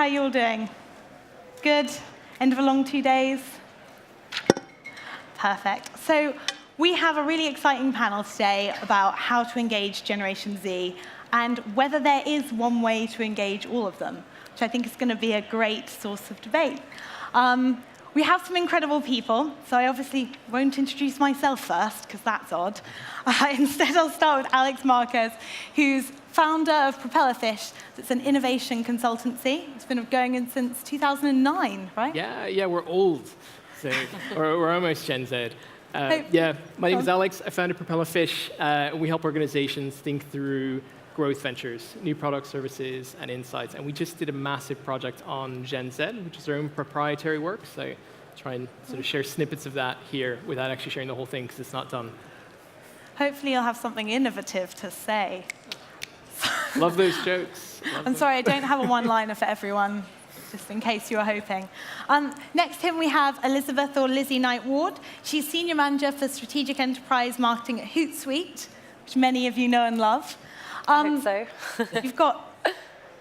are you all doing? Good? End of a long 2 days? Perfect. So we have a really exciting panel today about how to engage Generation Z and whether there is one way to engage all of them, which I think is going to be a great source of debate. We have some incredible people, so I obviously won't introduce myself first, because that's odd. Instead, I'll start with Alex Marquez, who's founder of Propellerfish. It's an innovation consultancy. It's been going in since 2009, right? Yeah, we're old. So we're almost Gen Z. Yeah, my name is Alex. I founded Propellerfish. We help organizations think through growth ventures, new products, services, and insights. And we just did a massive project on Gen Z, which is our own proprietary work. So try and sort of share snippets of that here without actually sharing the whole thing, because it's not done. Hopefully you'll have something innovative to say. Love those jokes. I'm sorry, I don't have a one-liner for everyone, just in case you were hoping. Next to him, we have Elizabeth, or Lizzie Knight-Ward. She's Senior Manager for Strategic Enterprise Marketing at Hootsuite, which many of you know and love. I hope so. You've got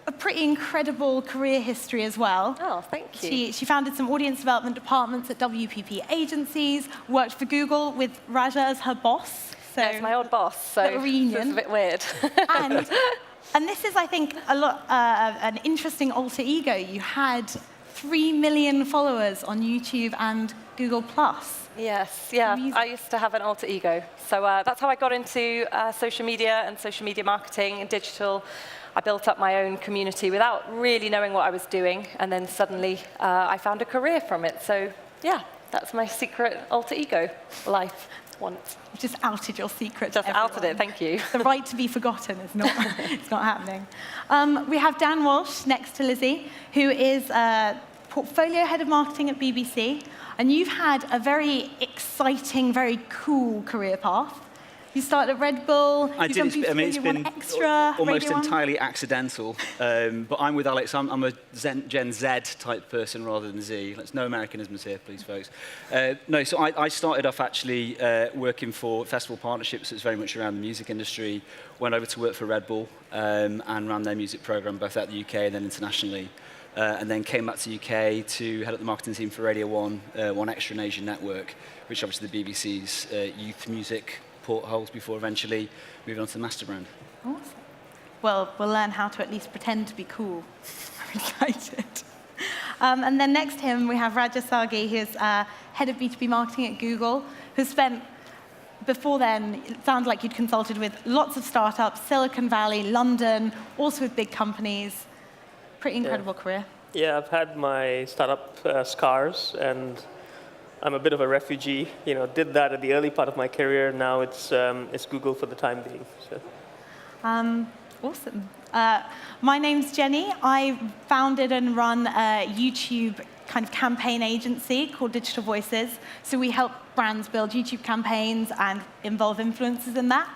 a pretty incredible career history as well. Oh, thank you. She founded some audience development departments at WPP agencies, worked for Google with Raja as her boss. So yeah, it's my old boss, so it's a bit weird. And this is, I think, an interesting alter ego. You had 3 million followers on YouTube and Google+. Yes, yeah, I used to have an alter ego. So that's how I got into social media and social media marketing and digital. I built up my own community without really knowing what I was doing, and then suddenly I found a career from it. So yeah, that's my secret alter ego life once. You just outed your secret to Just everyone. outed it, thank you. The right to be forgotten is not, it's not happening. We have Dan Walsh next to Lizzie, who is Portfolio Head of Marketing at BBC. And you've had a very exciting, very cool career path. You started at Red Bull. It's been Extra, almost Radio 1. entirely accidental. But I'm with Alex. I'm a Gen Z type person rather than Z. Let's no Americanisms here, please, folks. No, so I started off actually working for festival partnerships. It's very much around the music industry. Went over to work for Red Bull and ran their music program both at the UK and then internationally. And then came back to the UK to head up the marketing team for Radio 1, One Extra and Asian Network, which obviously the BBC's youth music portholes before eventually moving on to the master brand. Awesome. Well, we'll learn how to at least pretend to be cool. I'm excited. And then next to him, we have Raja Saggi, who's head of B2B marketing at Google, who spent, before then, it sounds like you'd consulted with lots of startups, Silicon Valley, London, also with big companies. Pretty incredible career. Yeah, I've had my startup scars, and I'm a bit of a refugee. You know, did that at the early part of my career. Now it's Google for the time being. So. Awesome. My name's Jenny. I founded and run a YouTube kind of campaign agency called Digital Voices. So we help brands build YouTube campaigns and involve influencers in that.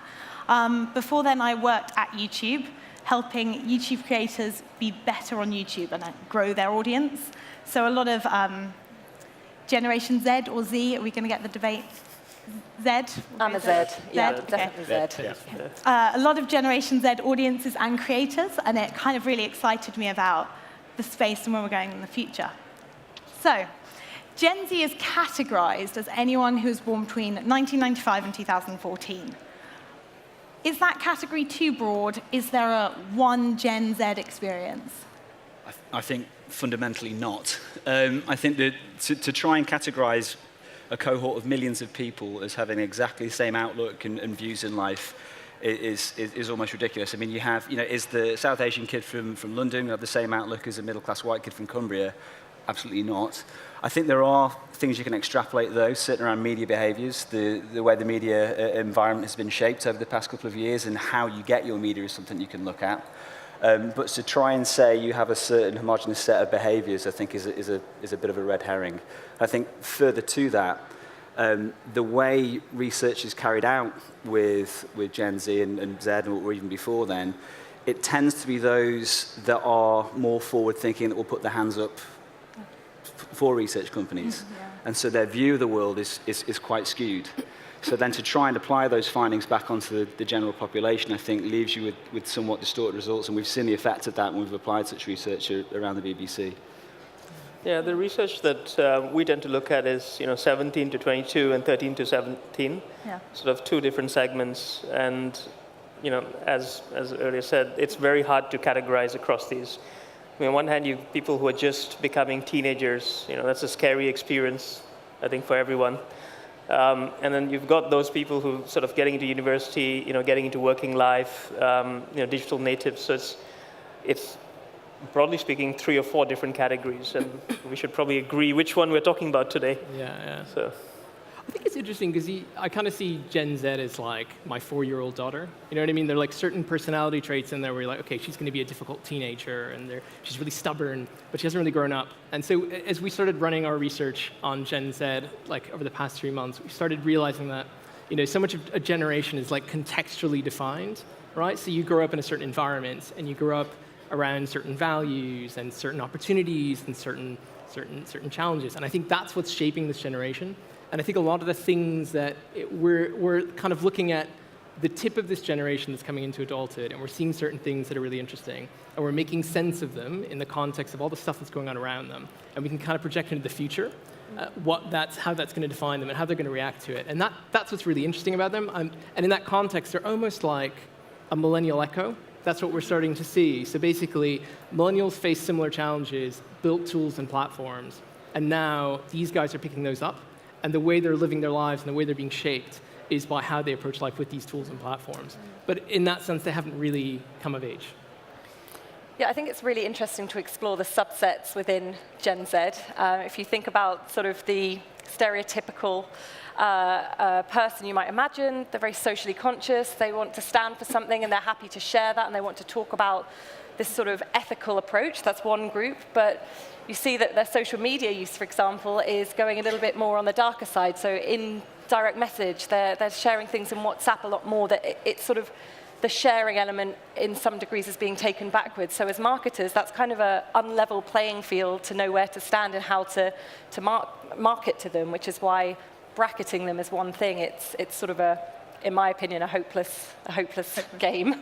Before then, I worked at YouTube, helping YouTube creators be better on YouTube and grow their audience. So a lot of Generation Z or Z, are we going to get the debate? Z? I'm a Z. Yeah, definitely Z. Yeah. A lot of Generation Z audiences and creators, and it kind of really excited me about the space and where we're going in the future. So, Gen Z is categorized as anyone who was born between 1995 and 2014. Is that category too broad? Is there a one Gen Z experience? I think fundamentally not. I think that to try and categorize a cohort of millions of people as having exactly the same outlook and views in life is almost ridiculous. I mean, you have, is the South Asian kid from London have the same outlook as a middle-class white kid from Cumbria? Absolutely not. I think there are things you can extrapolate, though, certain around media behaviours, the way the media environment has been shaped over the past couple of years, and how you get your media is something you can look at. But to try and say you have a certain homogenous set of behaviours, I think, is a bit of a red herring. I think further to that, the way research is carried out with Gen Z and Z, or even before then, it tends to be those that are more forward-thinking, that will put their hands up for research companies. Yeah. And so their view of the world is quite skewed. So then to try and apply those findings back onto the general population, I think, leaves you with somewhat distorted results. And we've seen the effect of that when we've applied such research around the BBC. Yeah, the research that we tend to look at is 17 to 22 and 13 to 17, sort of two different segments. And as earlier said, it's very hard to categorize across these. I mean, on one hand, you have people who are just becoming teenagers. That's a scary experience, I think, for everyone. And then you've got those people who sort of getting into university, getting into working life, digital natives. So it's broadly speaking 3 or 4 different categories, and we should probably agree which one we're talking about today. Yeah. So I think it's interesting because I kind of see Gen Z as like my 4-year-old daughter. You know what I mean? There are like certain personality traits in there where you're like, okay, she's going to be a difficult teenager, and she's really stubborn, but she hasn't really grown up. And so as we started running our research on Gen Z, like over the past 3 months, we started realizing that so much of a generation is like contextually defined, right? So you grow up in a certain environment, and you grow up around certain values and certain opportunities and certain challenges. And I think that's what's shaping this generation. And I think a lot of the things that we're kind of looking at the tip of this generation that's coming into adulthood, and we're seeing certain things that are really interesting, and we're making sense of them in the context of all the stuff that's going on around them. And we can kind of project into the future how that's going to define them and how they're going to react to it. And that's what's really interesting about them. And in that context, they're almost like a millennial echo. That's what we're starting to see. So basically, millennials face similar challenges, built tools and platforms, and now these guys are picking those up, and the way they're living their lives and the way they're being shaped is by how they approach life with these tools and platforms. But in that sense, they haven't really come of age. Yeah, I think it's really interesting to explore the subsets within Gen Z. If you think about sort of the stereotypical person you might imagine, they're very socially conscious, they want to stand for something and they're happy to share that, and they want to talk about this sort of ethical approach. That's one group, but you see that their social media use, for example, is going a little bit more on the darker side. So in direct message, they're sharing things in WhatsApp a lot more, that it's sort of the sharing element in some degrees is being taken backwards. So as marketers, that's kind of an unlevel playing field to know where to stand and how to market to them, which is why bracketing them is one thing. It's sort of in my opinion, a hopeless game.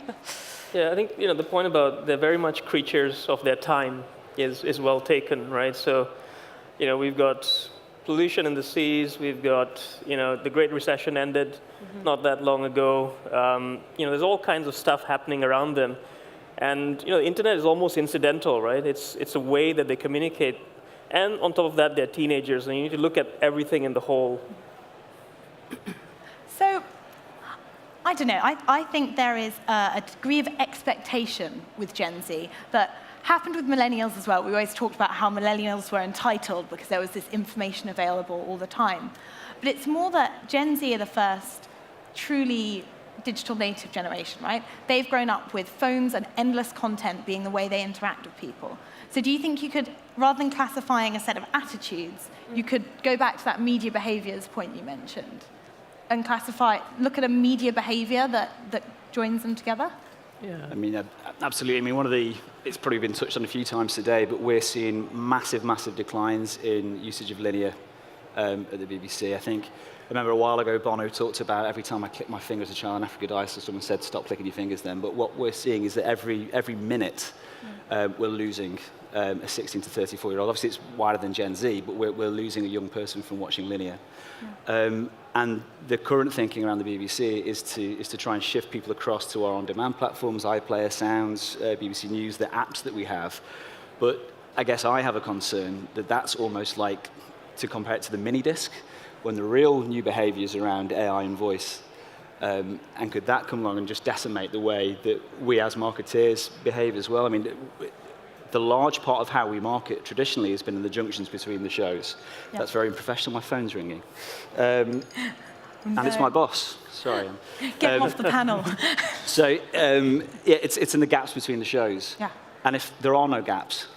Yeah, I think the point about they're very much creatures of their time is well taken, right? So, we've got pollution in the seas. We've got the Great Recession ended not that long ago. There's all kinds of stuff happening around them, and the internet is almost incidental, right? It's a way that they communicate, and on top of that, they're teenagers, and you need to look at everything in the whole. So, I don't know, I think there is a degree of expectation with Gen Z that happened with millennials as well. We always talked about how millennials were entitled because there was this information available all the time. But it's more that Gen Z are the first truly digital native generation, right? They've grown up with phones and endless content being the way they interact with people. So do you think you could, rather than classifying a set of attitudes, you could go back to that media behaviors point you mentioned and look at a media behavior that joins them together? Yeah. I mean, absolutely. I mean, it's probably been touched on a few times today, but we're seeing massive declines in usage of linear at the BBC. I remember a while ago, Bono talked about every time I click my finger as a child in Africa Dice, so someone said, stop clicking your fingers then. But what we're seeing is that every minute we're losing a 16 to 34-year-old. Obviously, it's wider than Gen Z, but we're losing a young person from watching linear. And the current thinking around the BBC is to try and shift people across to our on-demand platforms, iPlayer, Sounds, BBC News, the apps that we have. But I guess I have a concern that that's almost like to compare it to the mini disc, when the real new behaviors around AI and voice, and could that come along and just decimate the way that we as marketeers behave as well? I mean, the large part of how we market traditionally has been in the junctions between the shows. Yeah. That's very unprofessional. My phone's ringing. And it's my boss. Sorry. Get him off the panel. So, it's in the gaps between the shows. Yeah. And if there are no gaps,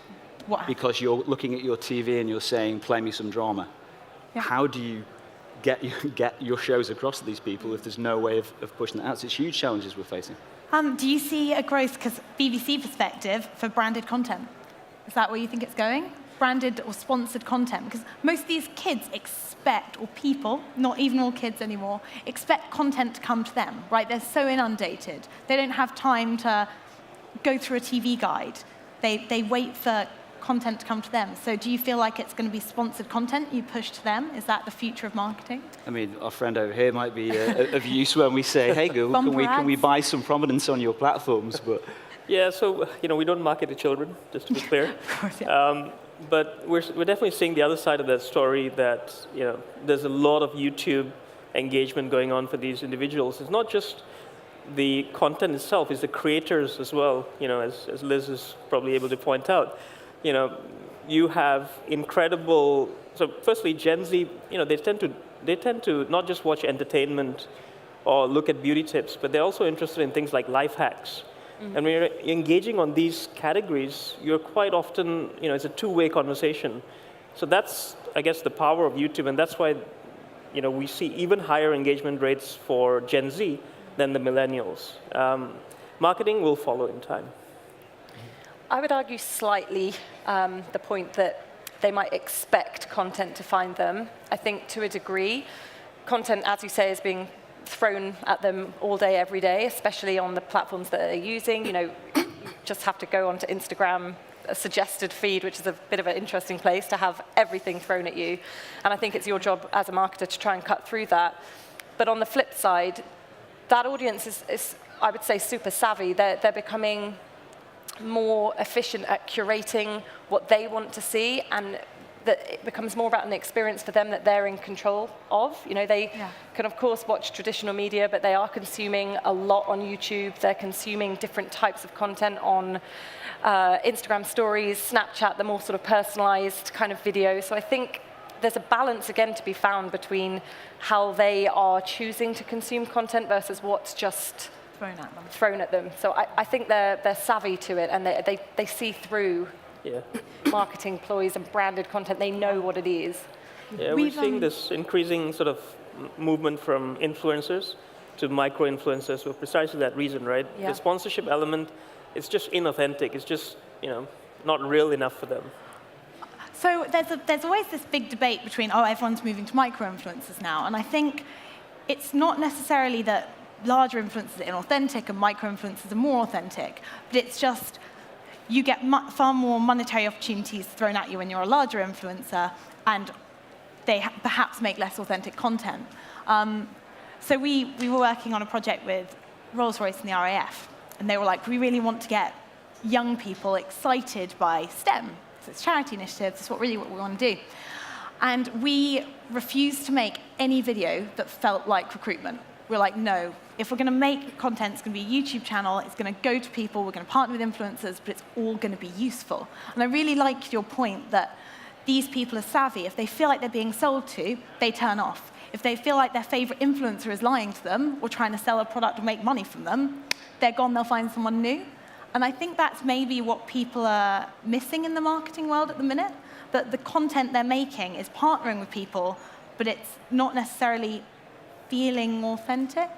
because you're looking at your TV and you're saying, play me some drama, how do you get your shows across to these people if there's no way of pushing that out? So it's huge challenges we're facing. Do you see a growth, because BBC perspective, for branded content? Is that where you think it's going? branded or sponsored content, because most of these kids expect, or people, not even all kids anymore, expect content to come to them, right? They're so inundated. They don't have time to go through a TV guide. They wait for content to come to them. So do you feel like it's going to be sponsored content you push to them? Is that the future of marketing? I mean, our friend over here might be of use when we say, hey, Google, can we buy some prominence on your platforms? But yeah, so we don't market to children, just to be clear. Of course, yeah. But we're definitely seeing the other side of that story, that there's a lot of YouTube engagement going on for these individuals. It's not just the content itself, it's the creators as well, as Liz is probably able to point out. You have incredible, so firstly, Gen Z, they tend to not just watch entertainment or look at beauty tips, but they're also interested in things like life hacks. Mm-hmm. And when you're engaging on these categories, you're quite often, it's a two-way conversation. So that's, I guess, the power of YouTube, and that's why, we see even higher engagement rates for Gen Z than the millennials. Marketing will follow in time. I would argue slightly the point that they might expect content to find them. I think to a degree, content, as you say, is being thrown at them all day, every day, especially on the platforms that they're using. You just have to go onto Instagram, a suggested feed, which is a bit of an interesting place to have everything thrown at you. And I think it's your job as a marketer to try and cut through that. But on the flip side, that audience is I would say, super savvy. They're becoming more efficient at curating what they want to see, and that it becomes more about an experience for them that they're in control of. They can, of course, watch traditional media, but they are consuming a lot on YouTube. They're consuming different types of content on Instagram stories, Snapchat, the more sort of personalized kind of videos. So I think there's a balance, again, to be found between how they are choosing to consume content versus what's just thrown at them. So I think they're savvy to it, and they see through marketing ploys and branded content. They know what it is. Yeah, we're seeing this increasing sort of movement from influencers to micro-influencers for precisely that reason, right? Yeah. The sponsorship element, it's just inauthentic. It's just, not real enough for them. So there's always this big debate between, everyone's moving to micro-influencers now. And I think it's not necessarily that larger influencers are inauthentic and micro-influencers are more authentic, but it's just you get far more monetary opportunities thrown at you when you're a larger influencer, and they perhaps make less authentic content. So we were working on a project with Rolls-Royce and the RAF, and they were like, we really want to get young people excited by STEM. So it's charity initiatives, it's what we want to do. And we refused to make any video that felt like recruitment. We're like, no, if we're going to make content, it's going to be a YouTube channel, it's going to go to people, we're going to partner with influencers, but it's all going to be useful. And I really liked your point that these people are savvy. If they feel like they're being sold to, they turn off. If they feel like their favorite influencer is lying to them or trying to sell a product or make money from them, they're gone, they'll find someone new. And I think that's maybe what people are missing in the marketing world at the minute, that the content they're making is partnering with people, but it's not necessarily feeling authentic,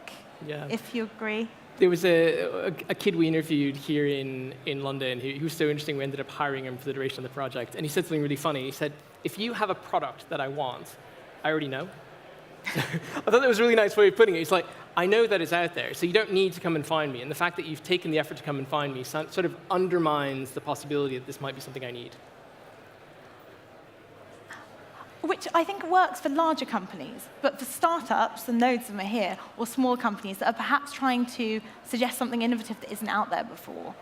if you agree. There was a kid we interviewed here in London who was so interesting, we ended up hiring him for the duration of the project, and he said something really funny. He said, if you have a product that I want, I already know. I thought that was a really nice way of putting it. He's like, I know that it's out there, so you don't need to come and find me. And the fact that you've taken the effort to come and find me sort of undermines the possibility that this might be something I need. Which I think works for larger companies, but for startups, and loads of them are here, or small companies that are perhaps trying to suggest something innovative that isn't out there before,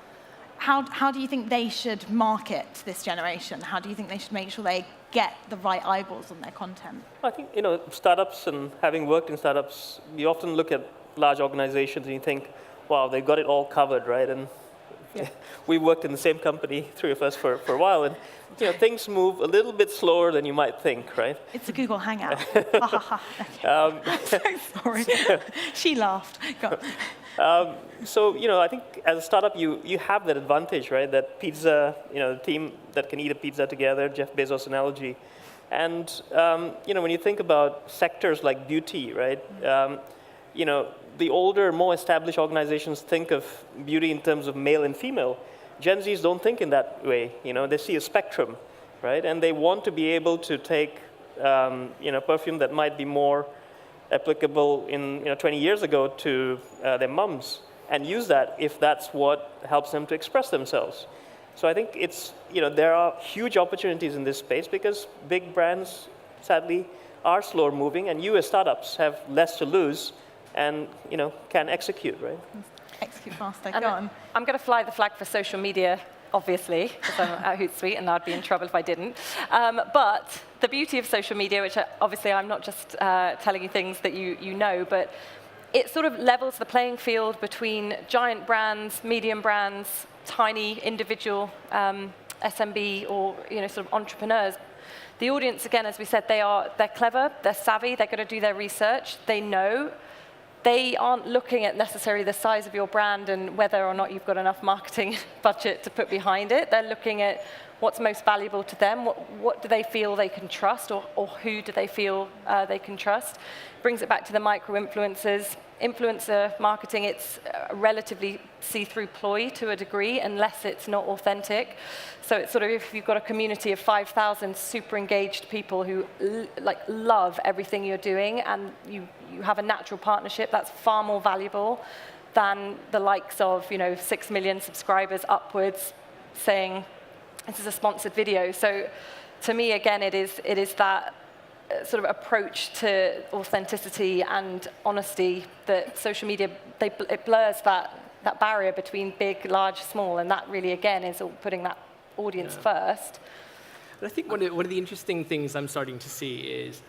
how do you think they should market to this generation? How do you think they should make sure they get the right eyeballs on their content? I think, startups, and having worked in startups, you often look at large organizations and you think, wow, they've got it all covered, right? And we worked in the same company, three of us, for a while, and things move a little bit slower than you might think, right? It's a Google Hangout. Sorry. She laughed. So, I think as a startup, you have that advantage, right? That pizza, the team that can eat a pizza together, Jeff Bezos analogy. And, when you think about sectors like beauty, right? The older, more established organizations think of beauty in terms of male and female. Gen Zs don't think in that way. They see a spectrum. right? And they want to be able to take perfume that might be more applicable in 20 years ago to their mums and use that if that's what helps them to express themselves. So I think there are huge opportunities in this space because big brands, sadly, are slower moving, and you as startups have less to lose and can execute, right? Execute faster. And Go on. I'm going to fly the flag for social media, obviously, because I'm at Hootsuite, and I'd be in trouble if I didn't. But the beauty of social media, which obviously I'm not just telling you things that you know, but it sort of levels the playing field between giant brands, medium brands, tiny individual SMB or sort of entrepreneurs. The audience, again, as we said, they're clever, they're savvy, they're going to do their research, they know. They aren't looking at necessarily the size of your brand and whether or not you've got enough marketing budget to put behind it. They're looking at what's most valuable to them, what do they feel they can trust, or who do they feel they can trust. Brings it back to the micro-influencers. Influencer marketing, it's a relatively see-through ploy to a degree, unless it's not authentic. So it's sort of if you've got a community of 5,000 super engaged people who love everything you're doing, and you have a natural partnership, that's far more valuable than the likes of 6 million subscribers upwards saying this is a sponsored video. So to me, again, it is that sort of approach to authenticity and honesty that social media, it blurs that barrier between big, large, small, and that really, again, is all putting that audience first. But I think one of the interesting things I'm starting to see is,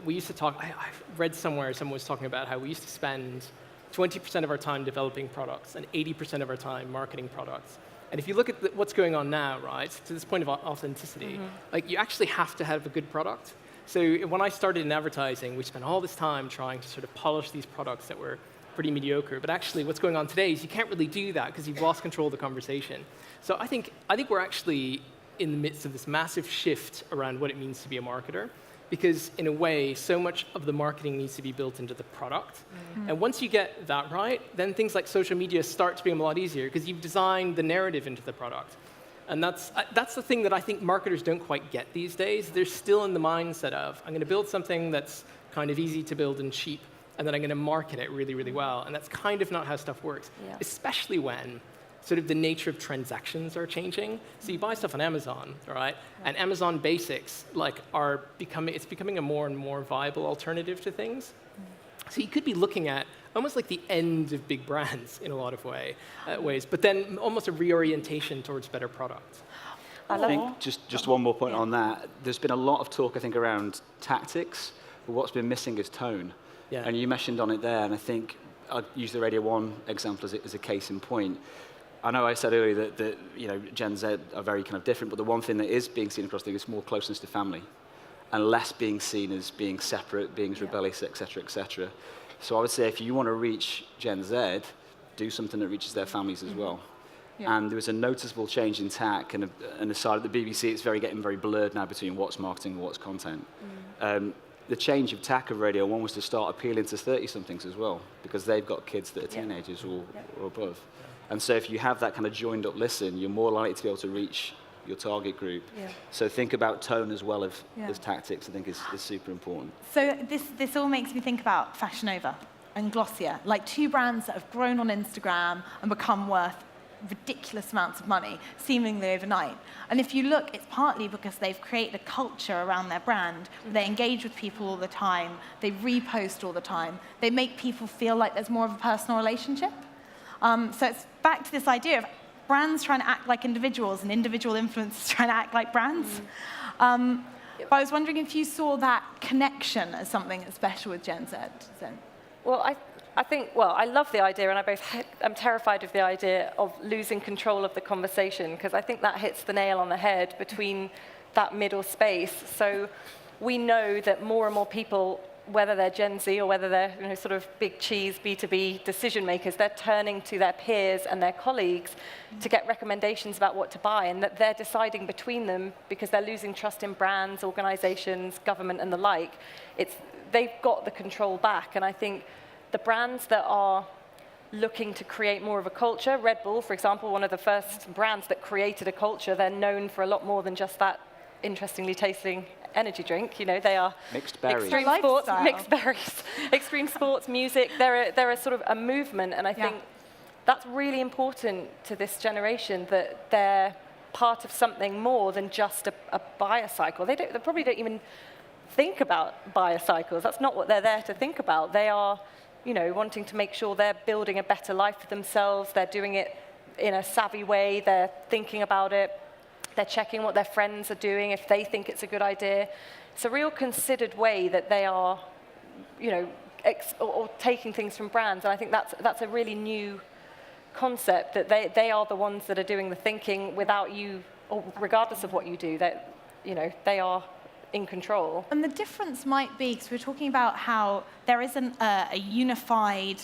we used to talk, I've read somewhere, someone was talking about how we used to spend 20% of our time developing products and 80% of our time marketing products. And if you look at what's going on now, right, to this point of authenticity, you actually have to have a good product. So when I started in advertising, we spent all this time trying to sort of polish these products that were pretty mediocre. But actually, what's going on today is you can't really do that because you've lost control of the conversation. So I think we're actually in the midst of this massive shift around what it means to be a marketer, because in a way, so much of the marketing needs to be built into the product. And once you get that right, then things like social media start to become a lot easier because you've designed the narrative into the product. And that's the thing that I think marketers don't quite get these days. They're still in the mindset of, I'm going to build something that's kind of easy to build and cheap, and then I'm going to market it really, really well. And that's kind of not how stuff works, especially when sort of the nature of transactions are changing. So you buy stuff on Amazon, all right? And Amazon basics it's becoming a more and more viable alternative to things. So you could be looking at almost like the end of big brands in a lot of ways, but then almost a reorientation towards better products. I think just one more point on that. There's been a lot of talk, I think, around tactics, but what's been missing is tone. Yeah. And you mentioned on it there, and I think I'd use the Radio 1 example as a case in point. I know I said earlier that Gen Z are very kind of different, but the one thing that is being seen across the is more closeness to family, and less being seen as being separate, being rebellious, et cetera, et cetera. So I would say if you want to reach Gen Z, do something that reaches their families as well. Yeah. And there was a noticeable change in tack, and aside at the BBC, it's getting very blurred now between what's marketing and what's content. The change of tack of Radio 1 was to start appealing to 30-somethings as well, because they've got kids that are teenagers or above. And so if you have that kind of joined up listen, you're more likely to be able to reach your target group. Yeah. So think about tone as well as tactics, I think is super important. So this all makes me think about Fashion Nova and Glossier, like two brands that have grown on Instagram and become worth ridiculous amounts of money, seemingly overnight. And if you look, it's partly because they've created a culture around their brand. They engage with people all the time. They repost all the time. They make people feel like there's more of a personal relationship. So it's back to this idea of brands trying to act like individuals and individual influencers trying to act like brands. But I was wondering if you saw that connection as something that's special with Gen Z. Well, I think, I love the idea, and I'm terrified of the idea of losing control of the conversation, because I think that hits the nail on the head between that middle space. So we know that more and more people, whether they're Gen Z or whether they're sort of big cheese B2B decision makers, they're turning to their peers and their colleagues to get recommendations about what to buy, and that they're deciding between them because they're losing trust in brands, organizations, government, and the like. They've got the control back, and I think the brands that are looking to create more of a culture. Red Bull, for example, one of the first brands that created a culture. They're known for a lot more than just that interestingly tasting energy drink. You know, they are Mixed berries. extreme sports, mixed berries, extreme sports, music. They're a sort of a movement, and I think that's really important to this generation, that they're part of something more than just a bicycle. They probably don't even think about bicycles. That's not what they're there to think about. They are, you know, wanting to make sure they're building a better life for themselves. They're doing it in a savvy way. They're thinking about it. They're checking what their friends are doing if they think it's a good idea. It's a real considered way that they are, you know, or taking things from brands. And I think that's a really new concept, that they are the ones that are doing the thinking without you, or regardless of what you do, that, you know, they are in control. And the difference might be, because we're talking about how there isn't a unified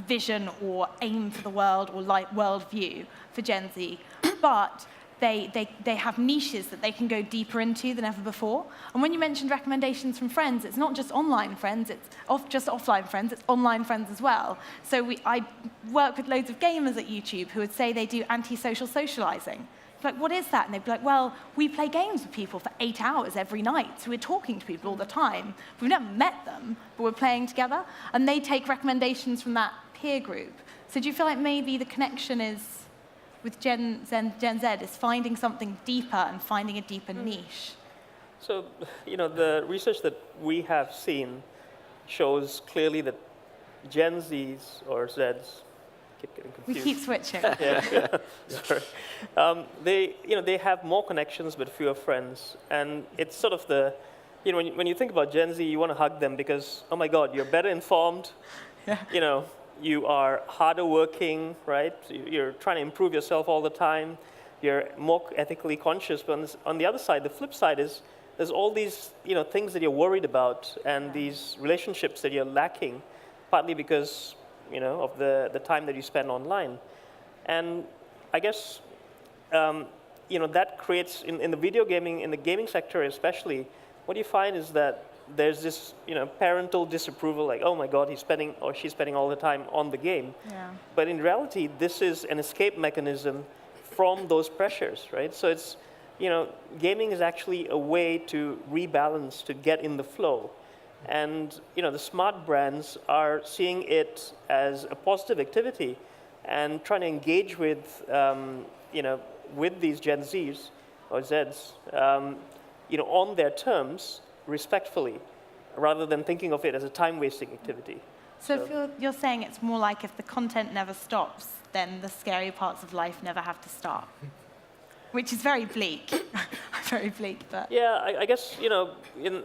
vision or aim for the world or like worldview for Gen Z, but they have niches that they can go deeper into than ever before. And when you mentioned recommendations from friends, it's not just online friends, it's just offline friends, it's online friends as well. So I work with loads of gamers at YouTube who would say they do anti-social socializing. It's like, what is that? And they'd be like, well, we play games with people for 8 hours every night, so we're talking to people all the time. We've never met them, but we're playing together. And they take recommendations from that peer group. So do you feel like maybe the connection is, with Gen Z is finding something deeper and finding a deeper niche? So, you know, the research that we have seen shows clearly that Gen Zs or Zs, keep getting confused. We keep switching. Sorry. They have more connections but fewer friends, and it's sort of the, you know, when you think about Gen Z, you want to hug them because, oh my God, you're better informed. You know, you are harder working, right? You're trying to improve yourself all the time. You're more ethically conscious. But on the other side, the flip side is there's all these, you know, things that you're worried about and these relationships that you're lacking, partly because, you know, of the time that you spend online. And I guess, you know, that creates, in the video gaming, in the gaming sector especially, what you find is that there's this, you know, parental disapproval, like, oh my God, he's spending or she's spending all the time on the game. Yeah. But in reality, this is an escape mechanism from those pressures, right? So it's, you know, gaming is actually a way to rebalance, to get in the flow. And, you know, the smart brands are seeing it as a positive activity and trying to engage with, you know, with these Gen Zs or Zs, you know, on their terms, respectfully, rather than thinking of it as a time-wasting activity. So if you're saying it's more like if the content never stops, then the scary parts of life never have to start, which is very bleak. Very bleak, but... Yeah, I guess, you know, in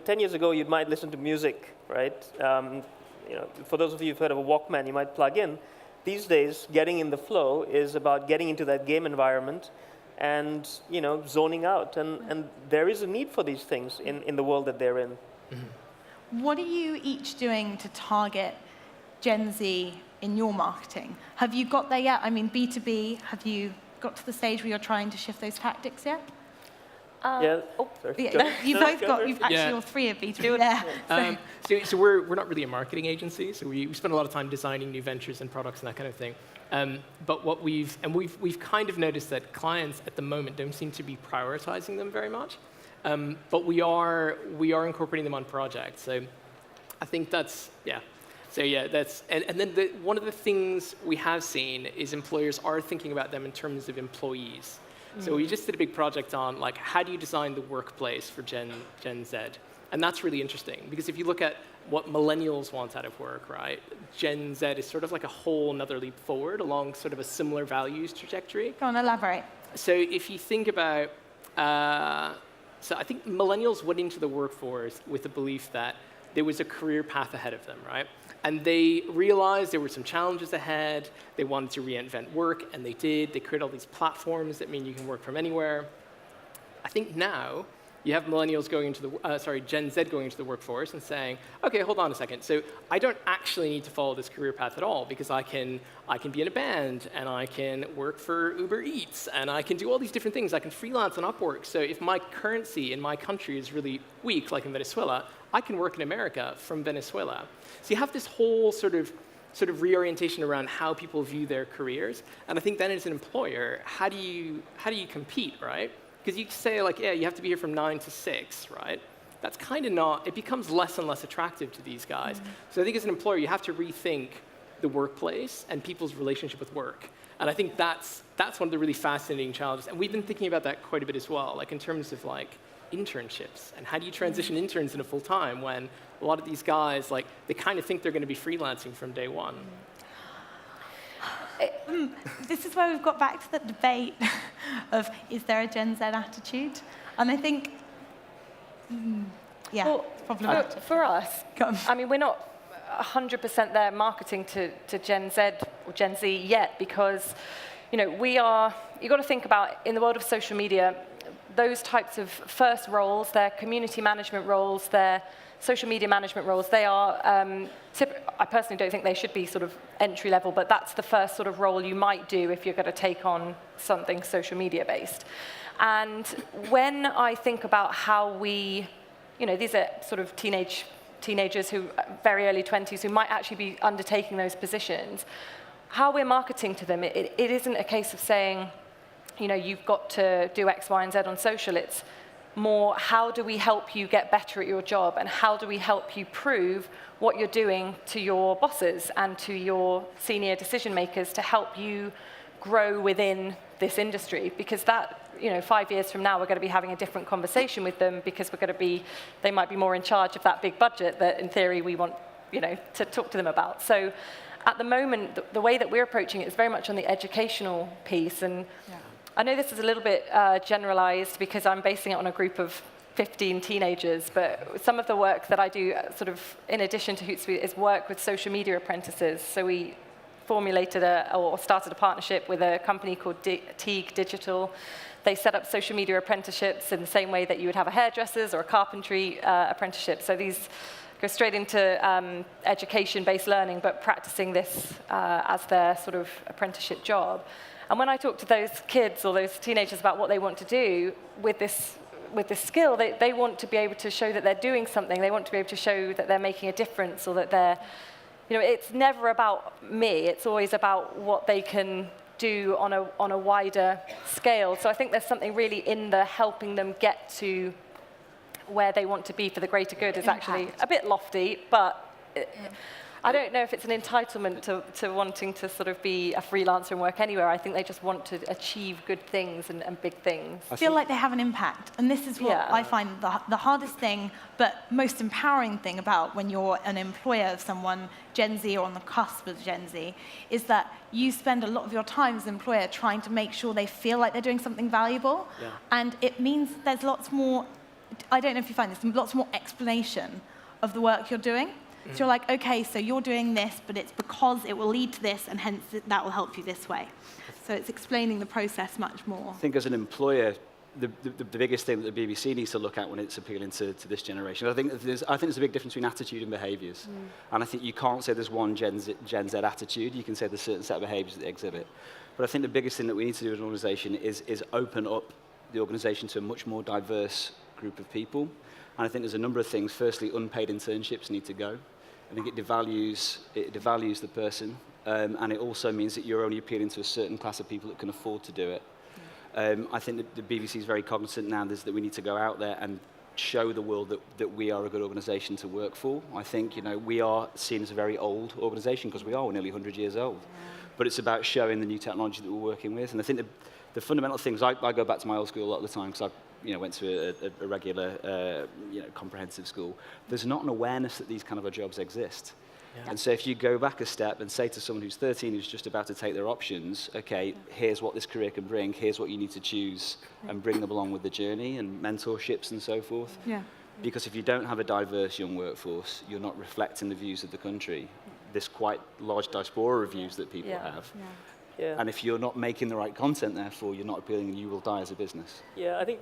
10 years ago, you might listen to music, right? You know, for those of you who've heard of a Walkman, you might plug in. These days, getting in the flow is about getting into that game environment and, you know, zoning out. And there is a need for these things in the world that they're in. Mm-hmm. What are you each doing to target Gen Z in your marketing? Have you got there yet? I mean, B2B, have you got to the stage where you're trying to shift those tactics yet? Yeah. Oh, sorry. Yeah, you've actually all three of B2B there. So we're not really a marketing agency, so we spend a lot of time designing new ventures and products and that kind of thing. But what we've kind of noticed that clients at the moment don't seem to be prioritizing them very much. But we are incorporating them on projects. So I think that's, yeah. So yeah, that's, and then one of the things we have seen is employers are thinking about them in terms of employees. So we just did a big project on, like, how do you design the workplace for Gen Z? And that's really interesting, because if you look at what millennials want out of work, right, Gen Z is sort of like a whole another leap forward along sort of a similar values trajectory. Go on, elaborate. So if you think about, so I think millennials went into the workforce with the belief that there was a career path ahead of them, right? And they realized there were some challenges ahead. They wanted to reinvent work, and they did. They created all these platforms that mean you can work from anywhere. I think now you have millennials going into the, Gen Z going into the workforce and saying, okay, hold on a second. So I don't actually need to follow this career path at all because I can be in a band and I can work for Uber Eats and I can do all these different things. I can freelance on Upwork. So if my currency in my country is really weak, like in Venezuela, I can work in America from Venezuela. So you have this whole sort of reorientation around how people view their careers. And I think then as an employer, how do you compete, right? Because you say, like, yeah, you have to be here from 9 to 6, right? That's kind of not, it becomes less and less attractive to these guys. So I think as an employer, you have to rethink the workplace and people's relationship with work. And I think that's one of the really fascinating challenges. And we've been thinking about that quite a bit as well, like in terms of like internships. And how do you transition interns into full-time when a lot of these guys, like, they kind of think they're going to be freelancing from day one? This is where we've got back to the debate of, is there a Gen Z attitude? And I think, well, it's problematic. For us, I mean, we're not 100% there marketing to Gen Z or Gen Z yet because, you know, you've got to think about, in the world of social media, those types of first roles, their community management roles, their social media management roles, they are, I personally don't think they should be sort of entry level, but that's the first sort of role you might do if you're going to take on something social media based. And when I think about how these are sort of teenagers who, very early 20s, who might actually be undertaking those positions, how we're marketing to them, it isn't a case of saying, you know, you've got to do X, Y, and Z on social. It's more, how do we help you get better at your job, and how do we help you prove what you're doing to your bosses and to your senior decision makers to help you grow within this industry? Because that, you know, 5 years from now, we're going to be having a different conversation with them because they might be more in charge of that big budget that, in theory, we want, you know, to talk to them about. So at the moment, the way that we're approaching it is very much on the educational piece. And I know this is a little bit generalized because I'm basing it on a group of 15 teenagers, but some of the work that I do sort of in addition to Hootsuite is work with social media apprentices. So we formulated or started a partnership with a company called Teague Digital. They set up social media apprenticeships in the same way that you would have a hairdresser's or a carpentry apprenticeship. So these go straight into education-based learning, but practicing this as their sort of apprenticeship job. And when I talk to those kids or those teenagers about what they want to do with this skill, they want to be able to show that they're doing something. They want to be able to show that they're making a difference, or that they're, you know, it's never about me. It's always about what they can do on a wider scale. So I think there's something really in the helping them get to where they want to be for the greater good is actually a bit lofty, but I don't know if it's an entitlement to wanting to sort of be a freelancer and work anywhere. I think they just want to achieve good things and big things. I feel like they have an impact. And this is what I find the hardest thing, but most empowering thing about when you're an employer of someone, Gen Z or on the cusp of Gen Z, is that you spend a lot of your time as an employer trying to make sure they feel like they're doing something valuable. Yeah. And it means there's lots more, I don't know if you find this, lots more explanation of the work you're doing. So you're like, okay, so you're doing this, but it's because it will lead to this, and hence that will help you this way. So it's explaining the process much more. I think as an employer, the biggest thing that the BBC needs to look at when it's appealing to this generation, I think there's a big difference between attitude and behaviours. And I think you can't say there's one Gen Z attitude. You can say there's a certain set of behaviours that they exhibit. But I think the biggest thing that we need to do as an organisation is open up the organisation to a much more diverse group of people. And I think there's a number of things. Firstly, unpaid internships need to go. I think it devalues the person, and it also means that you're only appealing to a certain class of people that can afford to do it. I think that the BBC is very cognizant now that we need to go out there and show the world that we are a good organisation to work for. I think, you know, we are seen as a very old organisation because we're nearly 100 years old. But it's about showing the new technology that we're working with. And I think the fundamental things, I go back to my old school a lot of the time because I went to a regular, comprehensive school. There's not an awareness that these kind of jobs exist. Yeah. And so if you go back a step and say to someone who's 13 who's just about to take their options, okay, here's what this career can bring, here's what you need to choose, and bring them along with the journey and mentorships and so forth. Yeah. Because if you don't have a diverse young workforce, you're not reflecting the views of the country. This quite large diaspora of views that people have. Yeah. Yeah. And if you're not making the right content, therefore, you're not appealing and you will die as a business. Yeah, I think,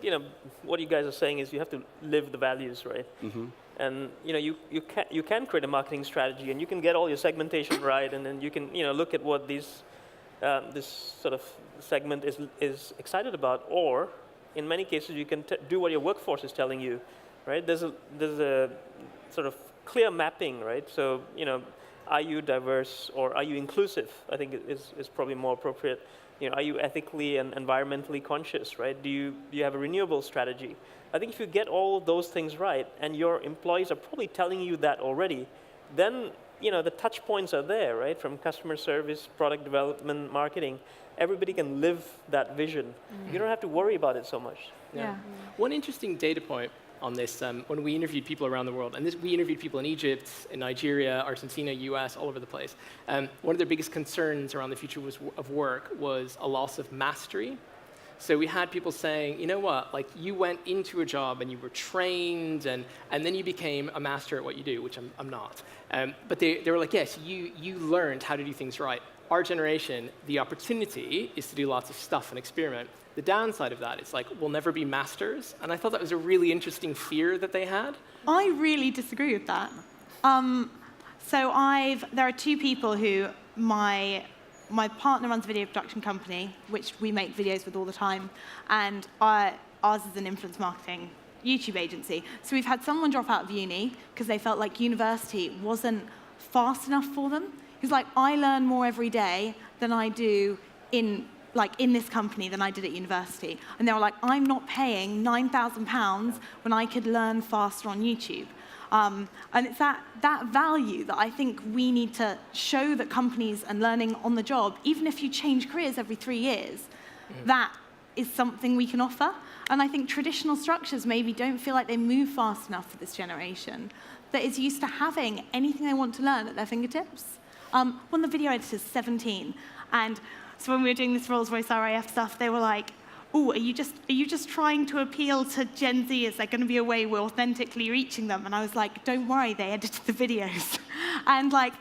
what you guys are saying is you have to live the values, right? Mm-hmm. And, you can create a marketing strategy and you can get all your segmentation right, and then you can, look at what this sort of segment is excited about, or in many cases you can do what your workforce is telling you, right? There's a sort of clear mapping, right? So, are you diverse or are you inclusive? I think is probably more appropriate. Are you ethically and environmentally conscious, right? Do you have a renewable strategy? I think if you get all those things right, and your employees are probably telling you that already, then the touch points are there, right? From customer service, product development, marketing, everybody can live that vision. You don't have to worry about it so much. Yeah. One interesting data point on this, when we interviewed people around the world, and we interviewed people in Egypt, in Nigeria, Argentina, US, all over the place. One of their biggest concerns around the future of work was a loss of mastery. So we had people saying, you know what, like you went into a job and you were trained and then you became a master at what you do, which I'm not. But they were like, yes, you learned how to do things right. Our generation, the opportunity is to do lots of stuff and experiment. The downside of that is like, we'll never be masters. And I thought that was a really interesting fear that they had. I really disagree with that. There are two people who, my partner runs a video production company, which we make videos with all the time, and ours is an influence marketing YouTube agency. So we've had someone drop out of uni because they felt like university wasn't fast enough for them. He's like, I learn more every day than I do in this company than I did at university. And they were like, I'm not paying £9,000 when I could learn faster on YouTube. And it's that value that I think we need to show that companies and learning on the job, even if you change careers every 3 years, that is something we can offer. And I think traditional structures maybe don't feel like they move fast enough for this generation that is used to having anything they want to learn at their fingertips. One of the video editors is 17, and so when we were doing this Rolls-Royce RAF stuff, they were like, "Oh, are you just trying to appeal to Gen Z? Is there going to be a way we're authentically reaching them?" And I was like, "Don't worry, they edited the videos." And like,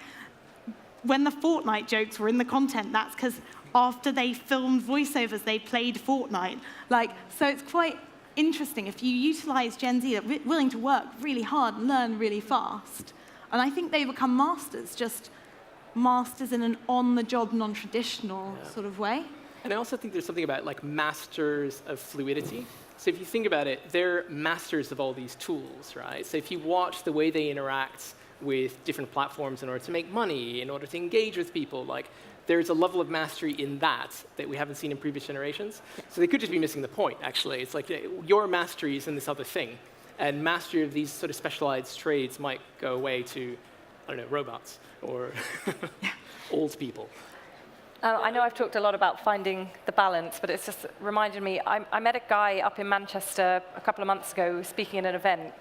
when the Fortnite jokes were in the content, that's because after they filmed voiceovers, they played Fortnite. Like, so it's quite interesting if you utilize Gen Z that are willing to work really hard and learn really fast. And I think they become masters, just masters in an on-the-job, non-traditional sort of way. And I also think there's something about like masters of fluidity. So if you think about it, they're masters of all these tools, right? So if you watch the way they interact with different platforms in order to make money, in order to engage with people, like there's a level of mastery in that we haven't seen in previous generations. So they could just be missing the point, actually. It's like your mastery is in this other thing. And mastery of these sort of specialized trades might go away to, I don't know, robots or old people. I know I've talked a lot about finding the balance, but it's just reminded me, I met a guy up in Manchester a couple of months ago speaking at an event.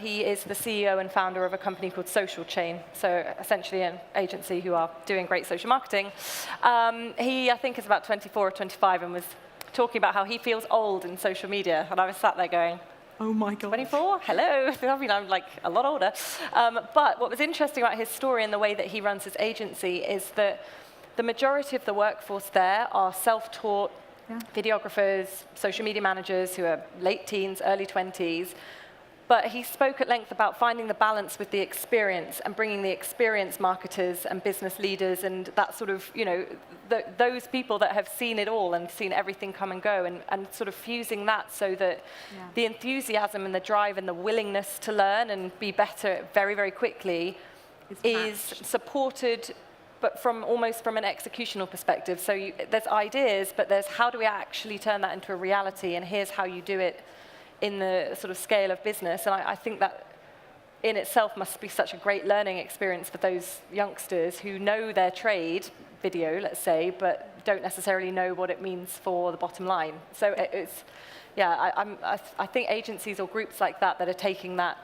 He is the CEO and founder of a company called Social Chain, so essentially an agency who are doing great social marketing. He, I think, is about 24 or 25 and was talking about how he feels old in social media, and I was sat there going, oh my God. 24? Hello. I mean, I'm like a lot older. But what was interesting about his story and the way that he runs his agency is that the majority of the workforce there are self-taught videographers, social media managers who are late teens, early 20s. But he spoke at length about finding the balance with the experience and bringing the experienced marketers and business leaders and that sort of, those people that have seen it all and seen everything come and go and sort of fusing that so that the enthusiasm and the drive and the willingness to learn and be better very, very quickly is supported, but almost from an executional perspective. So there's ideas, but there's how do we actually turn that into a reality, and here's how you do it in the sort of scale of business. And I think that in itself must be such a great learning experience for those youngsters who know their trade, video, let's say, but don't necessarily know what it means for the bottom line. So it's, I think agencies or groups like that are taking that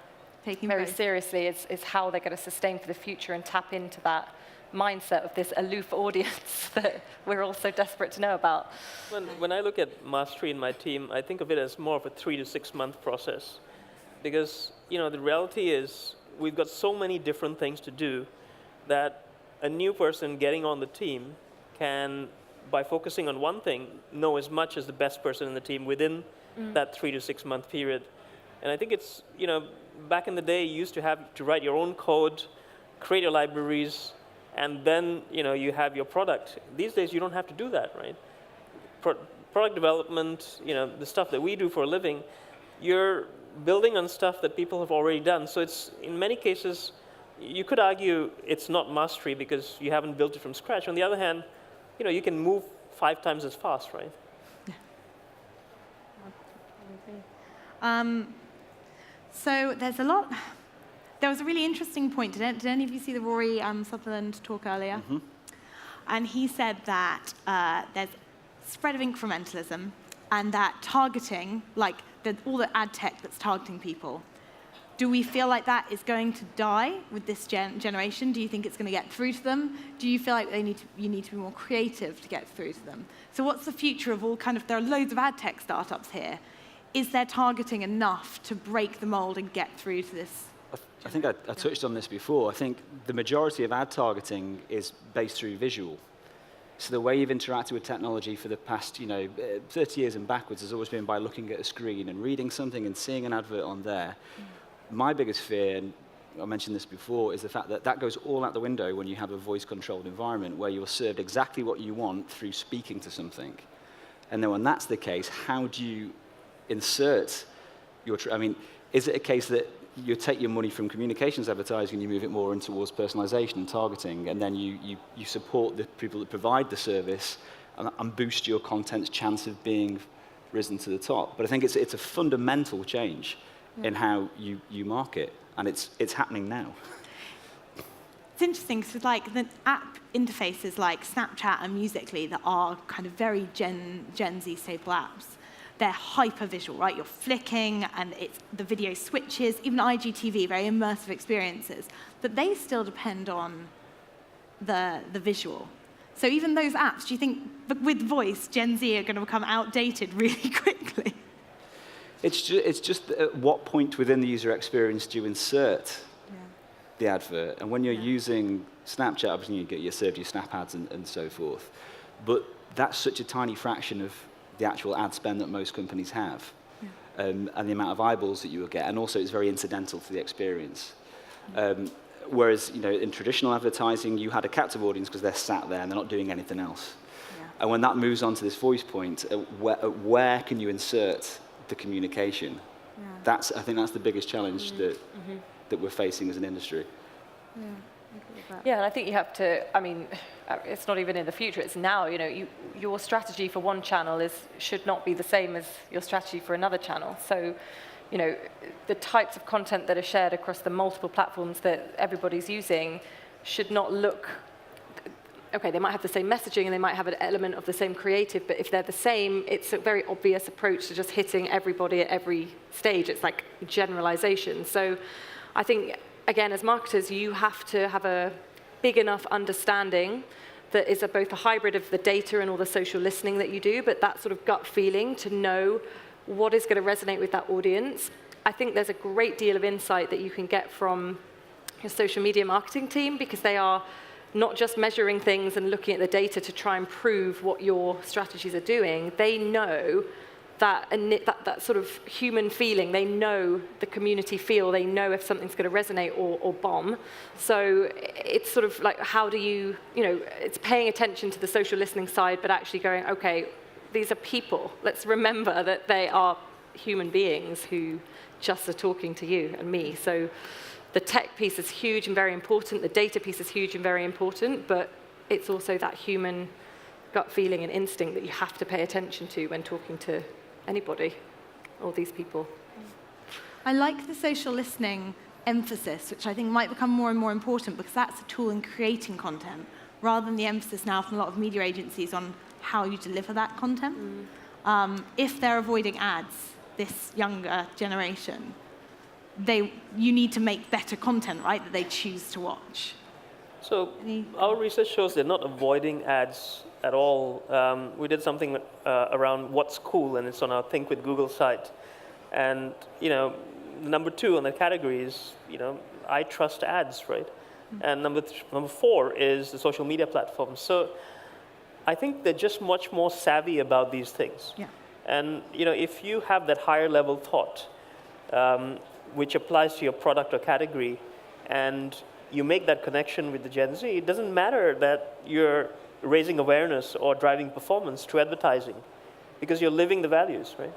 very seriously is how they're going to sustain for the future and tap into that mindset of this aloof audience that we're all so desperate to know about. When I look at mastery in my team, I think of it as more of a 3 to 6 month process. Because, the reality is we've got so many different things to do that a new person getting on the team can by focusing on one thing, know as much as the best person in the team within that 3 to 6 month period. And I think it's, back in the day, you used to have to write your own code, create your libraries, and then, you have your product. These days, you don't have to do that, right? Product development, the stuff that we do for a living, you're building on stuff that people have already done. So it's, in many cases, you could argue it's not mastery because you haven't built it from scratch. On the other hand, you can move 5 times as fast, right? So there's a lot. There was a really interesting point. Did any of you see the Rory Sutherland talk earlier? Mm-hmm. And he said that there's spread of incrementalism and that targeting, like all the ad tech that's targeting people, do we feel like that is going to die with this generation? Do you think it's going to get through to them? Do you feel like you need to be more creative to get through to them? So what's the future of there are loads of ad tech startups here. Is their targeting enough to break the mold and get through to this? I think I touched on this before. I think the majority of ad targeting is based through visual. So the way you've interacted with technology for the past, 30 years and backwards has always been by looking at a screen and reading something and seeing an advert on there. My biggest fear, and I mentioned this before, is the fact that that goes all out the window when you have a voice-controlled environment where you're served exactly what you want through speaking to something. And then when that's the case, how do you insert your... is it a case that you take your money from communications advertising and you move it more in towards personalization and targeting, and then you support the people that provide the service and boost your content's chance of being risen to the top? But I think it's a fundamental change in how you market, and it's happening now. It's interesting, because the app interfaces like Snapchat and Musical.ly that are kind of very Gen Z staple apps, they're hyper visual, right? You're flicking and the video switches, even IGTV, very immersive experiences, but they still depend on the visual. So even those apps, do you think with voice, Gen Z are going to become outdated really quickly? It's just at what point within the user experience do you insert the advert? And when you're using Snapchat, obviously you're served your Snap ads and so forth. But that's such a tiny fraction of the actual ad spend that most companies have, and the amount of eyeballs that you will get. And also it's very incidental to the experience. Whereas in traditional advertising, you had a captive audience because they're sat there and they're not doing anything else. And when that moves on to this voice point, where can you insert the communication? I think that's the biggest challenge that we're facing as an industry. Yeah, and I think you have to, it's not even in the future, it's now, your strategy for one channel should not be the same as your strategy for another channel. So, the types of content that are shared across the multiple platforms that everybody's using should not look, okay, they might have the same messaging and they might have an element of the same creative, but if they're the same, it's a very obvious approach to just hitting everybody at every stage. It's like generalization. So I think, again, as marketers, you have to have a big enough understanding that is both a hybrid of the data and all the social listening that you do, but that sort of gut feeling to know what is going to resonate with that audience. I think there's a great deal of insight that you can get from your social media marketing team, because they are not just measuring things and looking at the data to try and prove what your strategies are doing. They know that sort of human feeling. They know the community feel. They know if something's going to resonate or bomb. So it's sort of like, how do you, it's paying attention to the social listening side, but actually going, okay, these are people. Let's remember that they are human beings who just are talking to you and me. So the tech piece is huge and very important. The data piece is huge and very important, but it's also that human gut feeling and instinct that you have to pay attention to when talking to anybody, all these people. I like the social listening emphasis, which I think might become more and more important, because that's a tool in creating content, rather than the emphasis now from a lot of media agencies on how you deliver that content. If they're avoiding ads, this younger generation, you need to make better content, right, that they choose to watch. So our research shows they're not avoiding ads at all. We did something around what's cool, and it's on our Think with Google site. And number 2 on the category is I trust ads, right? And number 4 is the social media platforms. So I think they're just much more savvy about these things. Yeah. And if you have that higher level thought, which applies to your product or category, and you make that connection with the Gen Z, it doesn't matter that you're raising awareness or driving performance through advertising, because you're living the values, right?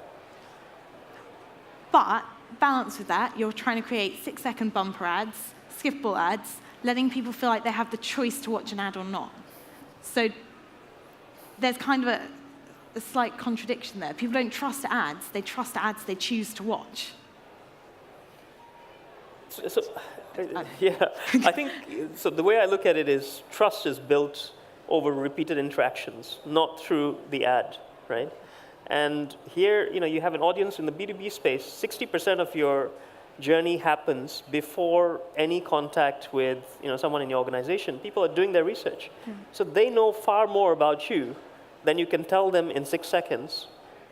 But balance with that, you're trying to create 6-second bumper ads, skippable ads, letting people feel like they have the choice to watch an ad or not. So there's kind of a slight contradiction there. People don't trust ads, they trust ads they choose to watch. Yeah, I think, so the way I look at it is trust is built over repeated interactions, not through the ad, right? And here, you have an audience in the B2B space, 60% of your journey happens before any contact with someone in your organization. People are doing their research. So they know far more about you than you can tell them in 6 seconds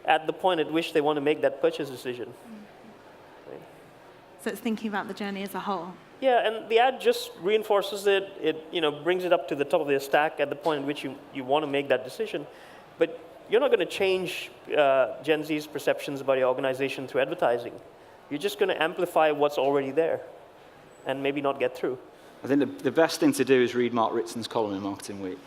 at the point at which they want to make that purchase decision. Right? So it's thinking about the journey as a whole. Yeah, and the ad just reinforces it. It brings it up to the top of the stack at the point in which you want to make that decision. But you're not going to change Gen Z's perceptions about your organization through advertising. You're just going to amplify what's already there and maybe not get through. I think the best thing to do is read Mark Ritson's column in Marketing Week,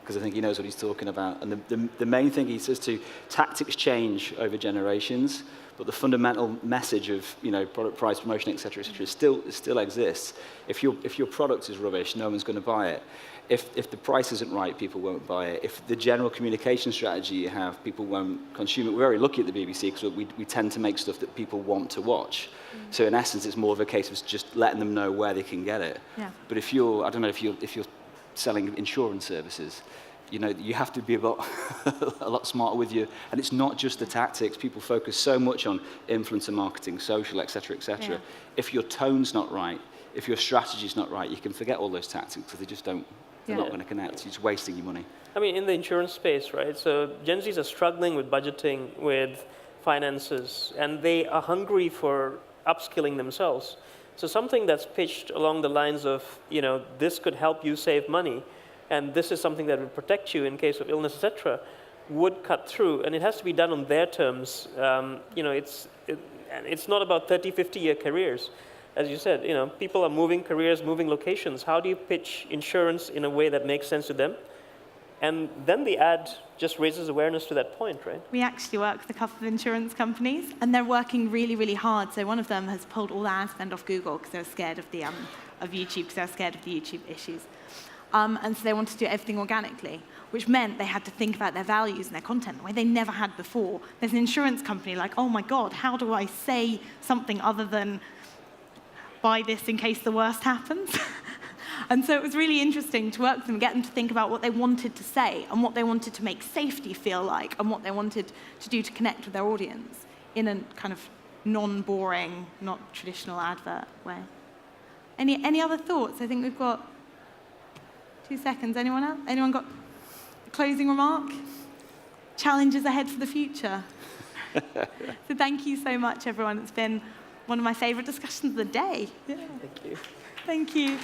because I think he knows what he's talking about. And the main thing he says to tactics change over generations, but the fundamental message of product price, promotion, et cetera, still exists. If your product is rubbish, no one's going to buy it. If the price isn't right, people won't buy it. If the general communication strategy you have, people won't consume it. We're very lucky at the BBC because we tend to make stuff that people want to watch. So in essence, it's more of a case of just letting them know where they can get it. Yeah. But if you're selling insurance services, you have to be a lot smarter with you. And it's not just the tactics. People focus so much on influencer marketing, social, et cetera, et cetera. Yeah. If your tone's not right, if your strategy's not right, you can forget all those tactics because they just don't. They're not going to connect. You're just wasting your money. I mean, in the insurance space, right? So Gen Zs are struggling with budgeting, with finances, and they are hungry for upskilling themselves. So something that's pitched along the lines of, this could help you save money, and this is something that will protect you in case of illness, etc., would cut through, and it has to be done on their terms. It's not about 30, 50-year careers. As you said, people are moving careers, moving locations. How do you pitch insurance in a way that makes sense to them? And then the ad just raises awareness to that point, right? We actually work with a couple of insurance companies, and they're working really, really hard. So one of them has pulled all their ad spend off Google because they're scared of YouTube, because they're scared of the YouTube issues. And so they wanted to do everything organically, which meant they had to think about their values and their content in a way they never had before. There's an insurance company like, oh my God, how do I say something other than buy this in case the worst happens? And so it was really interesting to work with them, get them to think about what they wanted to say and what they wanted to make safety feel like and what they wanted to do to connect with their audience in a kind of non-boring, not traditional advert way. Any other thoughts? I think we've got 2 seconds. Anyone else? Anyone got a closing remark? Challenges ahead for the future. So thank you so much, everyone. It's been one of my favorite discussions of the day. Yeah. Thank you. Thank you.